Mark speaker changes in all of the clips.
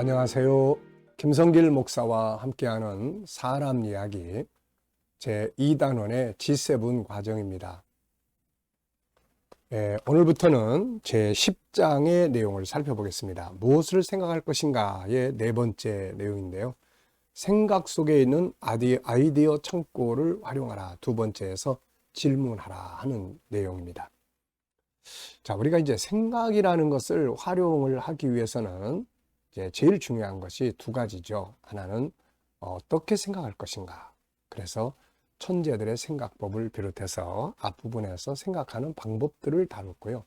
Speaker 1: 안녕하세요. 김성길 목사와 함께하는 사람 이야기 제2단원의 G7 과정입니다. 오늘부터는 제10장의 내용을 살펴보겠습니다. 무엇을 생각할 것인가의 네 번째 내용인데요. 생각 속에 있는 아이디어 창고를 활용하라. 두 번째에서 질문하라 하는 내용입니다. 자, 우리가 이제 생각이라는 것을 활용을 하기 위해서는 제일 중요한 것이 두 가지죠. 하나는 어떻게 생각할 것인가. 그래서 천재들의 생각법을 비롯해서 앞부분에서 생각하는 방법들을 다뤘고요.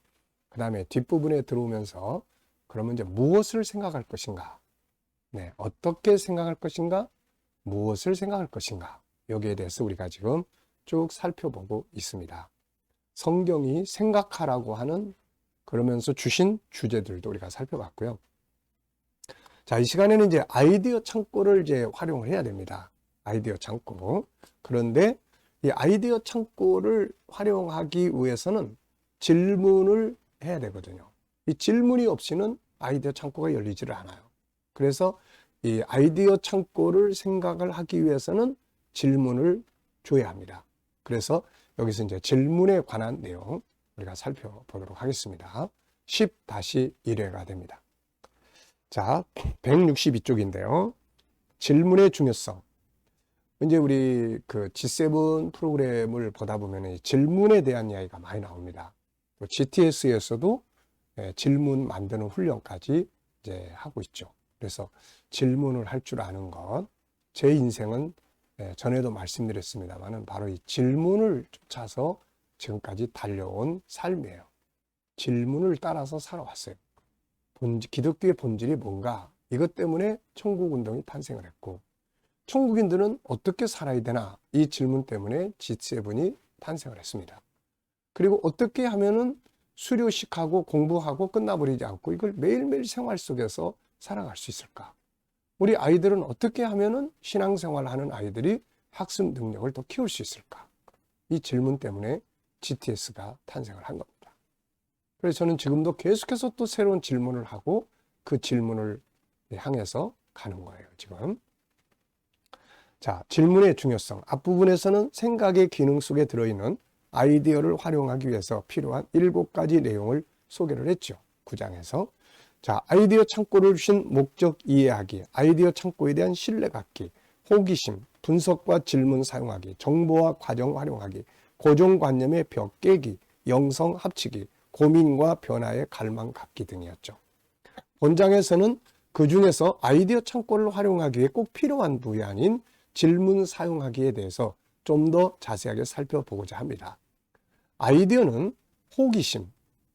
Speaker 1: 그 다음에 뒷부분에 들어오면서 그러면 이제 무엇을 생각할 것인가. 네, 어떻게 생각할 것인가, 무엇을 생각할 것인가. 여기에 대해서 우리가 지금 쭉 살펴보고 있습니다. 성경이 생각하라고 하는 그러면서 주신 주제들도 우리가 살펴봤고요. 자, 이 시간에는 이제 아이디어 창고를 활용을 해야 됩니다. 아이디어 창고. 그런데 이 아이디어 창고를 활용하기 위해서는 질문을 해야 되거든요. 이 질문이 없이는 아이디어 창고가 열리지를 않아요. 그래서 이 아이디어 창고를 생각을 하기 위해서는 질문을 줘야 합니다. 그래서 여기서 이제 질문에 관한 내용 우리가 살펴보도록 하겠습니다. 10-1회가 됩니다. 자, 162쪽인데요. 질문의 중요성. 이제 우리 그 G7 프로그램을 보다 보면 질문에 대한 이야기가 많이 나옵니다. 또 GTS에서도 질문 만드는 훈련까지 이제 하고 있죠. 그래서 질문을 할 줄 아는 것. 제 인생은 전에도 말씀드렸습니다만은 바로 이 질문을 쫓아서 지금까지 달려온 삶이에요. 질문을 따라서 살아왔어요. 기독교의 본질이 뭔가, 이것 때문에 천국운동이 탄생을 했고, 천국인들은 어떻게 살아야 되나, 이 질문 때문에 G7이 탄생을 했습니다. 그리고 어떻게 하면은 수료식하고 공부하고 끝나버리지 않고 이걸 매일매일 생활 속에서 살아갈 수 있을까? 우리 아이들은 어떻게 하면은 신앙생활을 하는 아이들이 학습 능력을 더 키울 수 있을까? 이 질문 때문에 GTS가 탄생을 한 겁니다. 그래서 저는 지금도 계속해서 또 새로운 질문을 하고 그 질문을 향해서 가는 거예요, 지금. 자, 질문의 중요성. 앞부분에서는 생각의 기능 속에 들어있는 아이디어를 활용하기 위해서 필요한 7가지 내용을 소개를 했죠. 9장에서. 자, 아이디어 창고를 주신 목적 이해하기, 아이디어 창고에 대한 신뢰 갖기, 호기심, 분석과 질문 사용하기, 정보와 과정 활용하기, 고정관념의 벽 깨기, 영성 합치기, 고민과 변화의 갈망 갖기 등이었죠. 본장에서는 그 중에서 아이디어 창고를 활용하기 위해 꼭 필요한 부위 아닌 질문 사용하기에 대해서 좀 더 자세하게 살펴보고자 합니다. 아이디어는 호기심,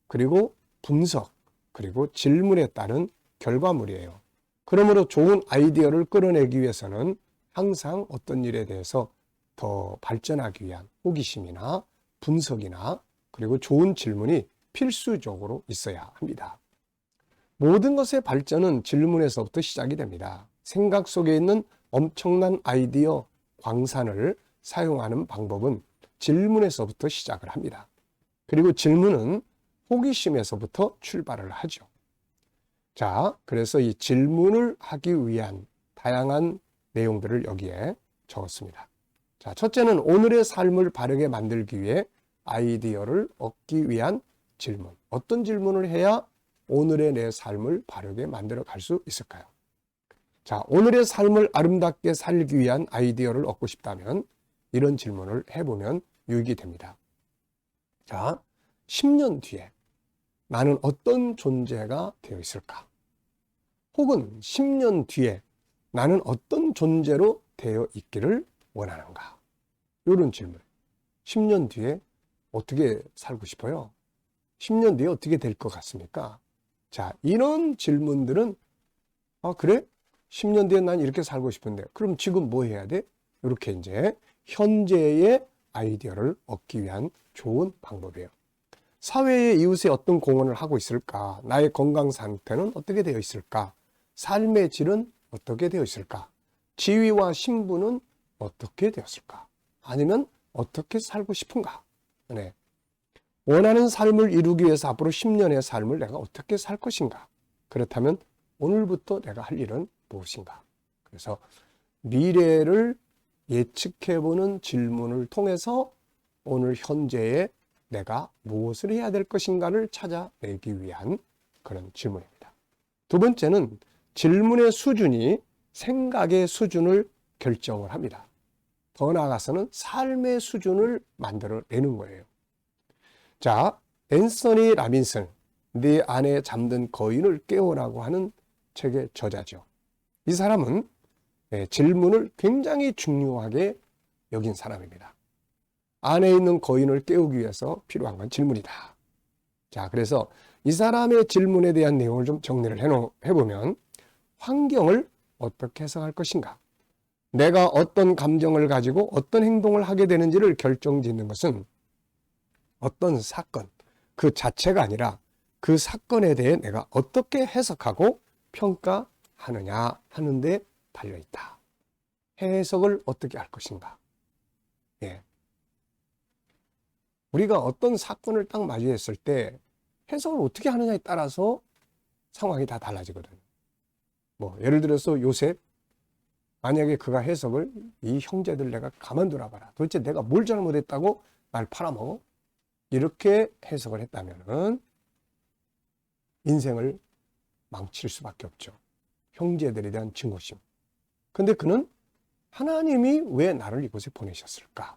Speaker 1: 그리고 분석, 그리고 질문에 따른 결과물이에요. 그러므로 좋은 아이디어를 끌어내기 위해서는 항상 어떤 일에 대해서 더 발전하기 위한 호기심이나 분석이나 그리고 좋은 질문이 필수적으로 있어야 합니다. 모든 것의 발전은 질문에서부터 시작이 됩니다. 생각 속에 있는 엄청난 아이디어 광산을 사용하는 방법은 질문에서부터 시작을 합니다. 그리고 질문은 호기심에서부터 출발을 하죠. 자, 그래서 이 질문을 하기 위한 다양한 내용들을 여기에 적었습니다. 자, 첫째는 오늘의 삶을 바르게 만들기 위해 아이디어를 얻기 위한 질문. 어떤 질문을 해야 오늘의 내 삶을 바르게 만들어 갈 수 있을까요? 자, 오늘의 삶을 아름답게 살기 위한 아이디어를 얻고 싶다면 이런 질문을 해보면 유익이 됩니다. 자, 10년 뒤에 나는 어떤 존재가 되어 있을까? 혹은 10년 뒤에 나는 어떤 존재로 되어 있기를 원하는가? 이런 질문. 10년 뒤에 어떻게 살고 싶어요? 10년 뒤에 어떻게 될 것 같습니까? 자, 이런 질문들은 그래? 10년 뒤에 난 이렇게 살고 싶은데 그럼 지금 뭐 해야 돼? 이렇게 이제 현재의 아이디어를 얻기 위한 좋은 방법이에요. 사회에 이웃에 어떤 공헌을 하고 있을까? 나의 건강 상태는 어떻게 되어 있을까? 삶의 질은 어떻게 되어 있을까? 지위와 신분은 어떻게 되었을까? 아니면 어떻게 살고 싶은가? 네. 원하는 삶을 이루기 위해서 앞으로 10년의 삶을 내가 어떻게 살 것인가? 그렇다면 오늘부터 내가 할 일은 무엇인가? 그래서 미래를 예측해보는 질문을 통해서 오늘 현재의 내가 무엇을 해야 될 것인가를 찾아내기 위한 그런 질문입니다. 두 번째는 질문의 수준이 생각의 수준을 결정을 합니다. 더 나아가서는 삶의 수준을 만들어내는 거예요. 자, 앤서니 라빈슨, 네 안에 잠든 거인을 깨우라고 하는 책의 저자죠. 이 사람은 질문을 굉장히 중요하게 여긴 사람입니다. 안에 있는 거인을 깨우기 위해서 필요한 건 질문이다. 자, 그래서 이 사람의 질문에 대한 내용을 좀 정리를 해보면 환경을 어떻게 해석할 것인가? 내가 어떤 감정을 가지고 어떤 행동을 하게 되는지를 결정짓는 것은 어떤 사건, 그 자체가 아니라 그 사건에 대해 내가 어떻게 해석하고 평가하느냐 하는 데 달려있다. 해석을 어떻게 할 것인가? 예. 우리가 어떤 사건을 딱 맞이했을 때 해석을 어떻게 하느냐에 따라서 상황이 다 달라지거든요. 뭐 예를 들어서 요셉, 만약에 그가 해석을 이 형제들 내가 가만두라 봐라. 도대체 내가 뭘 잘못했다고 날 팔아먹어? 이렇게 해석을 했다면은 인생을 망칠 수밖에 없죠. 형제들에 대한 증오심. 근데 그는 하나님이 왜 나를 이곳에 보내셨을까?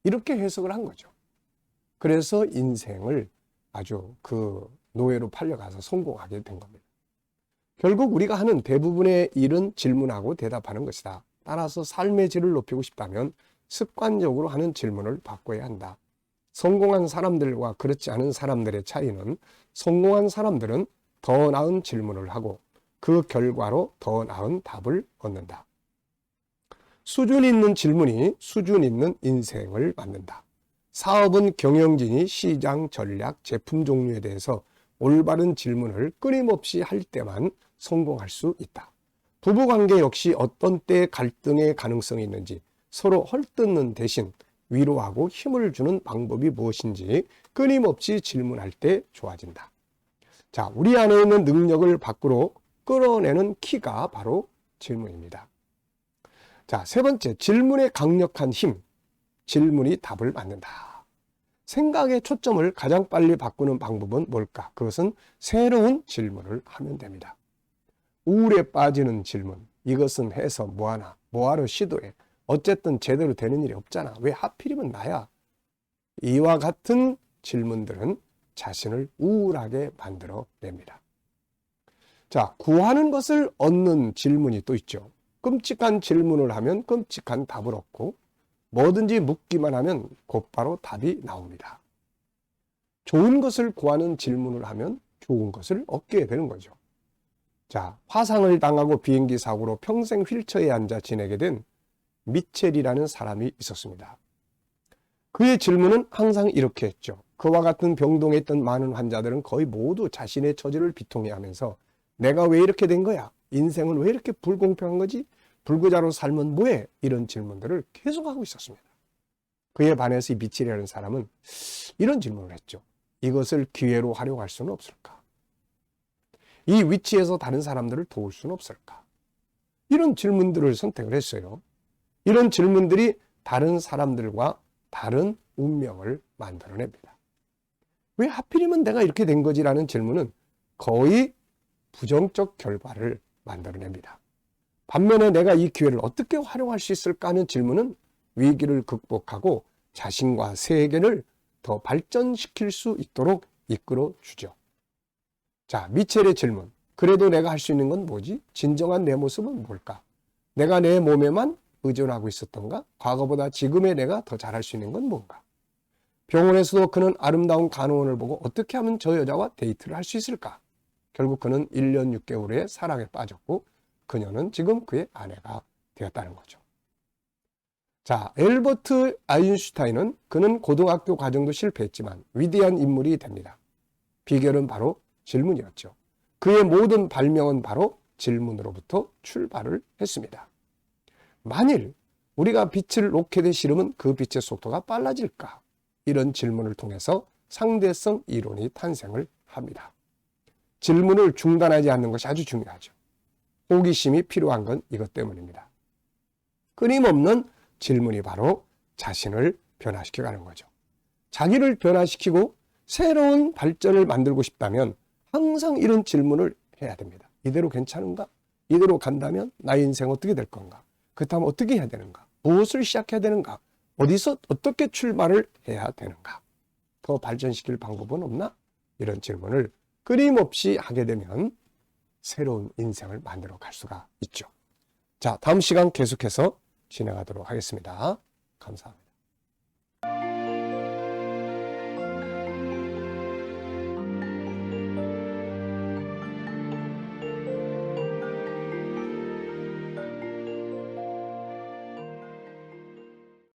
Speaker 1: 이렇게 해석을 한 거죠. 그래서 인생을 아주 그 노예로 팔려가서 성공하게 된 겁니다. 결국 우리가 하는 대부분의 일은 질문하고 대답하는 것이다. 따라서 삶의 질을 높이고 싶다면 습관적으로 하는 질문을 바꿔야 한다. 성공한 사람들과 그렇지 않은 사람들의 차이는 성공한 사람들은 더 나은 질문을 하고 그 결과로 더 나은 답을 얻는다. 수준 있는 질문이 수준 있는 인생을 만든다. 사업은 경영진이 시장, 전략, 제품 종류에 대해서 올바른 질문을 끊임없이 할 때만 성공할 수 있다. 부부관계 역시 어떤 때 갈등의 가능성이 있는지 서로 헐뜯는 대신 위로하고 힘을 주는 방법이 무엇인지 끊임없이 질문할 때 좋아진다. 자, 우리 안에 있는 능력을 밖으로 끌어내는 키가 바로 질문입니다. 자, 세 번째, 질문의 강력한 힘. 질문이 답을 만든다. 생각의 초점을 가장 빨리 바꾸는 방법은 뭘까? 그것은 새로운 질문을 하면 됩니다. 우울에 빠지는 질문. 이것은 해서 뭐하나? 뭐하러 시도해? 어쨌든 제대로 되는 일이 없잖아. 왜 하필이면 나야? 이와 같은 질문들은 자신을 우울하게 만들어냅니다. 자, 구하는 것을 얻는 질문이 또 있죠. 끔찍한 질문을 하면 끔찍한 답을 얻고 뭐든지 묻기만 하면 곧바로 답이 나옵니다. 좋은 것을 구하는 질문을 하면 좋은 것을 얻게 되는 거죠. 자, 화상을 당하고 비행기 사고로 평생 휠체어에 앉아 지내게 된 미첼이라는 사람이 있었습니다. 그의 질문은 항상 이렇게 했죠. 그와 같은 병동에 있던 많은 환자들은 거의 모두 자신의 처지를 비통해하면서 내가 왜 이렇게 된 거야? 인생은 왜 이렇게 불공평한 거지? 불구자로 살면 뭐해? 이런 질문들을 계속하고 있었습니다. 그에 반해서 이 미첼이라는 사람은 이런 질문을 했죠. 이것을 기회로 활용할 수는 없을까? 이 위치에서 다른 사람들을 도울 수는 없을까? 이런 질문들을 선택을 했어요. 이런 질문들이 다른 사람들과 다른 운명을 만들어냅니다. 왜 하필이면 내가 이렇게 된 거지라는 질문은 거의 부정적 결과를 만들어냅니다. 반면에 내가 이 기회를 어떻게 활용할 수 있을까 하는 질문은 위기를 극복하고 자신과 세계를 더 발전시킬 수 있도록 이끌어 주죠. 자, 미첼의 질문. 그래도 내가 할 수 있는 건 뭐지? 진정한 내 모습은 뭘까? 내가 내 몸에만 의존하고 있었던가? 과거보다 지금의 내가 더 잘할 수 있는 건 뭔가? 병원에서도 그는 아름다운 간호원을 보고 어떻게 하면 저 여자와 데이트를 할 수 있을까? 결국 그는 1년 6개월 후에 사랑에 빠졌고 그녀는 지금 그의 아내가 되었다는 거죠. 자, 엘버트 아인슈타인은 그는 고등학교 과정도 실패했지만 위대한 인물이 됩니다. 비결은 바로 질문이었죠. 그의 모든 발명은 바로 질문으로부터 출발을 했습니다. 만일 우리가 빛을 로켓에 실으면 그 빛의 속도가 빨라질까? 이런 질문을 통해서 상대성 이론이 탄생을 합니다. 질문을 중단하지 않는 것이 아주 중요하죠. 호기심이 필요한 건 이것 때문입니다. 끊임없는 질문이 바로 자신을 변화시켜가는 거죠. 자기를 변화시키고 새로운 발전을 만들고 싶다면 항상 이런 질문을 해야 됩니다. 이대로 괜찮은가? 이대로 간다면 나의 인생 어떻게 될 건가? 그렇다면 어떻게 해야 되는가? 무엇을 시작해야 되는가? 어디서 어떻게 출발을 해야 되는가? 더 발전시킬 방법은 없나? 이런 질문을 끊임없이 하게 되면 새로운 인생을 만들어 갈 수가 있죠. 자, 다음 시간 계속해서 진행하도록 하겠습니다. 감사합니다.